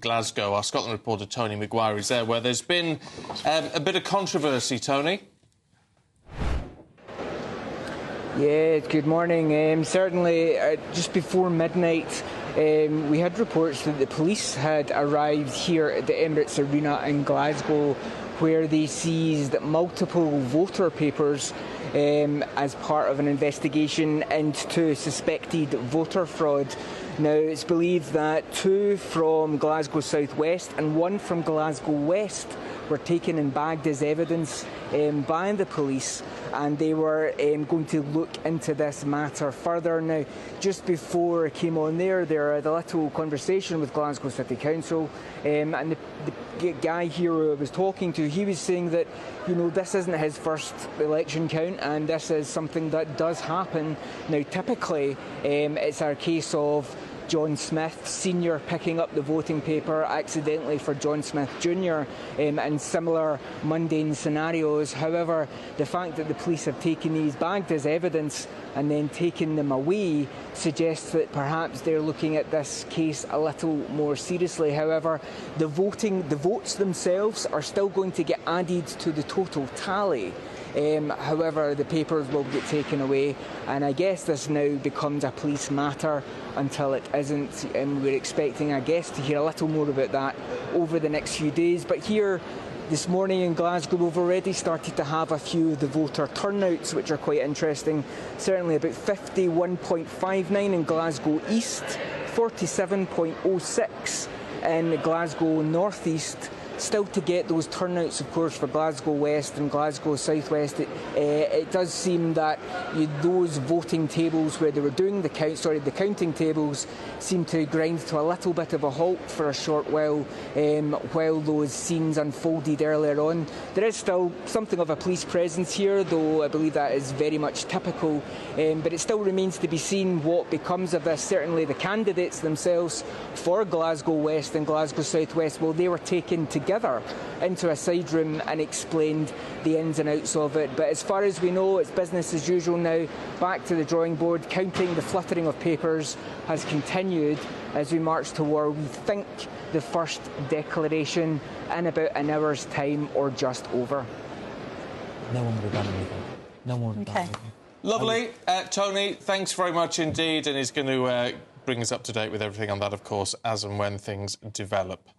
Glasgow. Our Scotland reporter Tony Maguire is there, where there's been a bit of controversy, Tony. Yeah, good morning. Certainly, just before midnight, we had reports that the police had arrived here at the Emirates Arena in Glasgow, where they seized multiple voter papers as part of an investigation into suspected voter fraud. Now, it's believed that 2 from Glasgow South West and 1 from Glasgow West were taken and bagged as evidence by the police, and they were going to look into this matter further. Now, just before I came on there had a little conversation with Glasgow City Council, and the guy here who I was talking to, he was saying that, you know, this isn't his first election count, and this is something that does happen. Now, typically, it's a case of John Smith Sr. picking up the voting paper accidentally for John Smith Jr. And similar mundane scenarios. However, the fact that the police have taken these bagged as evidence and then taken them away suggests that perhaps they're looking at this case a little more seriously. However, the votes themselves are still going to get added to the total tally. However, the papers will get taken away, and I guess this now becomes a police matter until it isn't, and we're expecting, I guess, to hear a little more about that over the next few days. But here this morning in Glasgow, we've already started to have a few of the voter turnouts, which are quite interesting. Certainly about 51.59 in Glasgow East, 47.06 in Glasgow North East. Still to get those turnouts, of course, for Glasgow West and Glasgow South West. It does seem that those voting tables where they were doing the counting tables seem to grind to a little bit of a halt for a short while those scenes unfolded earlier on. There is still something of a police presence here, though I believe that is very much typical, but it still remains to be seen what becomes of this. Certainly the candidates themselves for Glasgow West and Glasgow South West, well, they were taken together into a side room and explained the ins and outs of it. But as far as we know, it's business as usual now. Back to the drawing board. Counting, the fluttering of papers has continued as we march toward, we think, the first declaration in about an hour's time or just over. No one would have done anything. No one would have done anything. Lovely. Tony, thanks very much indeed, and he's going to bring us up to date with everything on that, of course, as and when things develop.